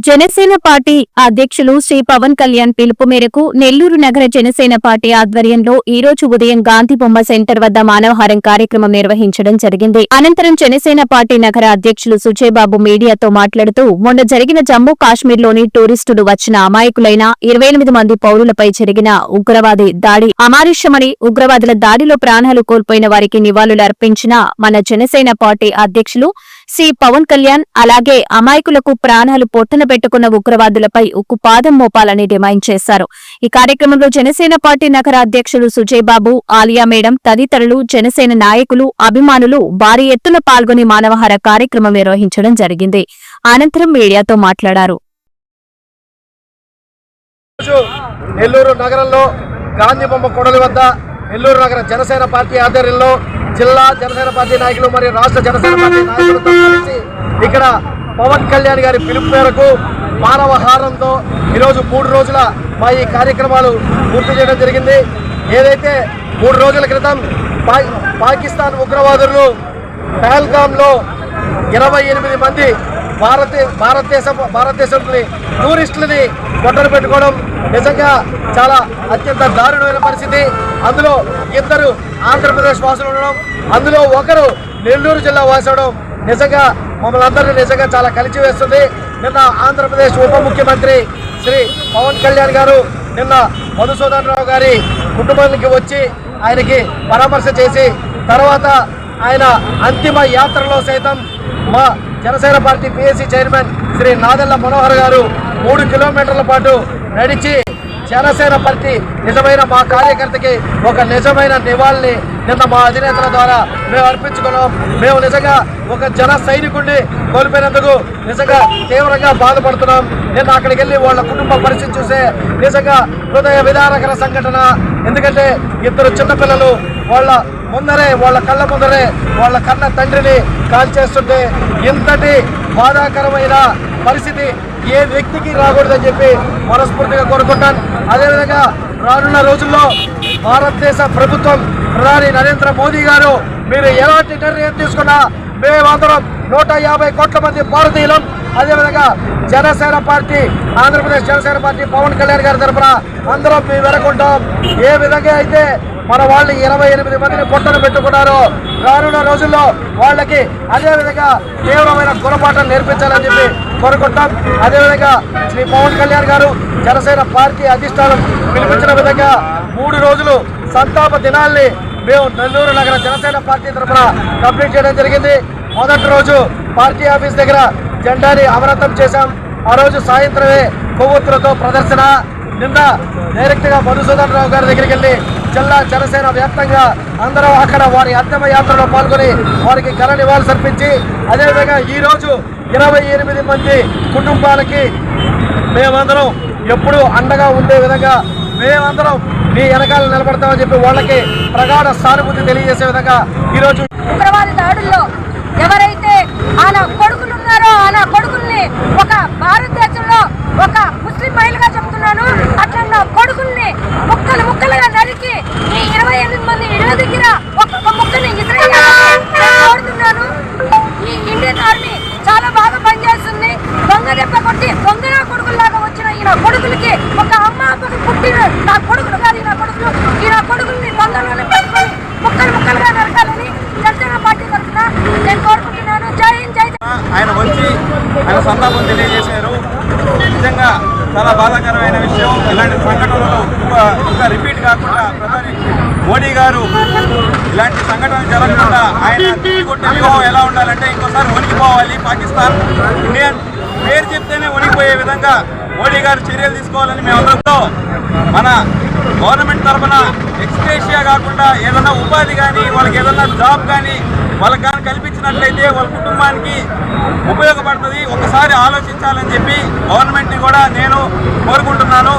Janasena party అధ్యక్షులు శ్రీ పవన్ కళ్యాణ్ పిలుపు మేరకు నెల్లూరు నగర జనసేన పార్టీ ఆధ్వర్యంలో ఈ రోజు ఉదయం గాంధీ బొమ్మ సెంటర్ వద్ద మానవహారం కార్యక్రమం నిర్వహించడం జరిగింది. అనంతరం జనసేన పార్టీ నగర అధ్యక్షులు సుజయబాబు మీడియాతో మాట్లాడుతూ మొన్న జరిగిన జమ్మూ కాశ్మీర్లోని టూరిస్టులు వచ్చిన అమాయకులైన 28 మంది పౌరులపై జరిగిన ఉగ్రవాది దాడి అమానుష్యమని, ఉగ్రవాదుల దాడిలో ప్రాణాలు కోల్పోయిన వారికి నివాళులు అర్పించిన మన జనసేన పార్టీ అధ్యక్షులు శ్రీ పవన్ కళ్యాణ్ అలాగే అమాయకులకు ప్రాణాలు పొట్టన పెట్టుకున్న ఉగ్రవాదులపై ఉక్కు పాదం మోపాలని డిమాండ్ చేశారు. ఈ కార్యక్రమంలో జనసేన పార్టీ నగర అధ్యక్షులు సుజయబాబు, ఆలియా మేడం తదితరులు జనసేన నాయకులు, అభిమానులు భారీ ఎత్తున పాల్గొని మానవహార కార్యక్రమం నిర్వహించడం జరిగింది. అనంతరం మీడియాతో మాట్లాడారు. నెల్లూరు నగరంలో గాంధీ బొమ్మ కొడలి వద్ద నెల్లూరు నగర జనసేన పార్టీ ఆధ్వర్యంలో జిల్లా జనసేన పార్టీ నాయకులు మరియు రాష్ట్ర జనసేన పార్టీ నాయకులతో కలిసి ఇక్కడ పవన్ కళ్యాణ్ గారి పిలుపు మేరకు మానవహారంతో ఈరోజు 3 రోజుల మా ఈ కార్యక్రమాలు పూర్తి చేయడం జరిగింది. ఏదైతే 3 రోజుల క్రితం పాకిస్తాన్ ఉగ్రవాదులు పహల్గామ్లో 28 మంది భారతదేశంలోని టూరిస్టులని కొట్టలు పెట్టుకోవడం నిజంగా చాలా అత్యంత దారుణమైన పరిస్థితి. అందులో 2 ఆంధ్రప్రదేశ్ వాసులు ఉండడం, అందులో ఒకరు నెల్లూరు జిల్లా వాసి అవడం నిజంగా మమ్మల్ని అందరినీ నిజంగా చాలా కలిసివేస్తుంది. నిన్న ఆంధ్రప్రదేశ్ ఉప ముఖ్యమంత్రి శ్రీ పవన్ కళ్యాణ్ గారు నిన్న మధుసూదన్ రావు గారి కుటుంబానికి వచ్చి ఆయనకి పరామర్శ చేసి తర్వాత ఆయన అంతిమ యాత్రలో సైతం మా Janasena party PSC chairman Shri Nadella Manohar గారు 3 కిలోమీటర్ల పాటు నడిచి జనసేన పార్టీ నిజమైన మా కార్యకర్తకి ఒక నిజమైన నివాళిని నిన్న మా అధినేతల ద్వారా మేము అర్పించుకున్నాం. మేము నిజంగా ఒక జన సైనికుడిని కోల్పోయినందుకు నిజంగా తీవ్రంగా బాధపడుతున్నాం. నిన్న అక్కడికి వెళ్ళి వాళ్ళ కుటుంబ పరిస్థితి చూసే నిజంగా హృదయ విదారకర సంఘటన. ఎందుకంటే 2 చిన్నపిల్లలు వాళ్ళ కళ్ళ ముందరే వాళ్ళ కన్న తండ్రిని కాల్చేస్తుంటే ఇంతటి బాధాకరమైన పరిస్థితి ఏ వ్యక్తికి రాకూడదని చెప్పి మనస్ఫూర్తిగా కోరుకుంటాను. అదేవిధంగా రానున్న రోజుల్లో భారతదేశ ప్రభుత్వం ప్రధాని నరేంద్ర మోదీ గారు మీరు ఎలాంటి నిర్ణయం తీసుకున్నా మేమందరం 150 కోట్ల మంది భారతీయులం, అదేవిధంగా జనసేన పార్టీ ఆంధ్రప్రదేశ్ జనసేన పార్టీ పవన్ కళ్యాణ్ గారి తరఫున అందరం మేము వెనకుంటాం. ఏ విధంగా అయితే మన వాళ్ళు 28 మందిని పొట్టను పెట్టుకున్నారో రానున్న రోజుల్లో వాళ్ళకి అదేవిధంగా తీవ్రమైన గుణపాఠం నేర్పించాలని చెప్పి కోరుకుంటాం. అదేవిధంగా శ్రీ పవన్ కళ్యాణ్ గారు జనసేన పార్టీ అధిష్టానం పిలిపించిన విధంగా 3 రోజులు సంతాప దినాల్ని మేము నెల్లూరు నగర జనసేన పార్టీ తరఫున కంప్లీట్ చేయడం జరిగింది. మొదటి రోజు పార్టీ ఆఫీస్ దగ్గర జెండాని అవనతం చేశాం. ఆ రోజు సాయంత్రమే కొవ్వొత్తులతో ప్రదర్శన. నిన్న డైరెక్ట్గా మధుసూదన్ రావు గారి దగ్గరికి వెళ్ళి జిల్లా జనసేన వ్యాప్తంగా అందరూ అక్కడ వారి అంతిమ యాత్రలో పాల్గొని వారికి ఘన నివాళులు అర్పించి అదేవిధంగా ఈరోజు 28 మంది కుటుంబాలకి మేమందరం ఎప్పుడూ అండగా ఉండే విధంగా మేమందరం మీ వెనకాల నిలబడతామని చెప్పి వాళ్ళకి ప్రగాఢ సానుభూతి తెలియజేసే విధంగా ఈరోజు ఉగ్రవాద దాడుల్లో ఎవరైతే ఆయన కొడుకులు ఉన్నారో ఆయన కొడుకుల్ని ఒక భారతదేశంలో ఒక ముస్లిం మహిళగా చెప్తున్నాను అట్లా నా కొడుకుల్ని ముక్కలుగా నరికి ఈ 28 మంది ఇళ్ళ దగ్గర ఒక్కొక్క ముక్కని కోరుతున్నాను. ఈ ఇండియన్ ఆర్మీ చాలా బాగా పనిచేస్తుంది. దొంగ దెబ్బ కొట్టి దొంగ కొడుకుల్లాగా వచ్చిన ఈ నా కొడుకులకి ఒక అమ్మ అప్పకి పుట్టిన నా కొడుకులు కాదు ఈ నా కొడుకుల్ని దొంగలోనే పెట్టుకొని ముక్కలుగా నరకాలని జనసేన పార్టీ తరఫున నేను కోరుకుంటున్నాను. జై హింద్, జై ఆయన వచ్చి ఆయన సంతాపం తెలియజేశారు. నిజంగా చాలా బాధాకరమైన విషయం. ఇలాంటి సంఘటనలు ఇంకా రిపీట్ కాకుండా ప్రధాని మోడీ గారు ఇలాంటి సంఘటనలు జరగకుండా ఆయన కొట్టే వ్యూహం ఎలా ఉండాలంటే ఇంకోసారి వణికిపోవాలి. పాకిస్తాన్ ఇండియన్ పేరు చెప్తేనే వణికిపోయే విధంగా మోడీ గారు చర్యలు తీసుకోవాలని మేమందరితో మన గవర్నమెంట్ తరఫున ఎక్స్‌గ్రేషియా కాకుండా ఏదైనా ఉపాధి కానీ వాళ్ళకి ఏదైనా జాబ్ కానీ వాళ్ళకి కానీ కల్పించినట్లయితే వాళ్ళ కుటుంబానికి ఉపయోగపడుతుంది. ఒకసారి ఆలోచించాలని చెప్పి గవర్నమెంట్ని కూడా నేను కోరుకుంటున్నాను.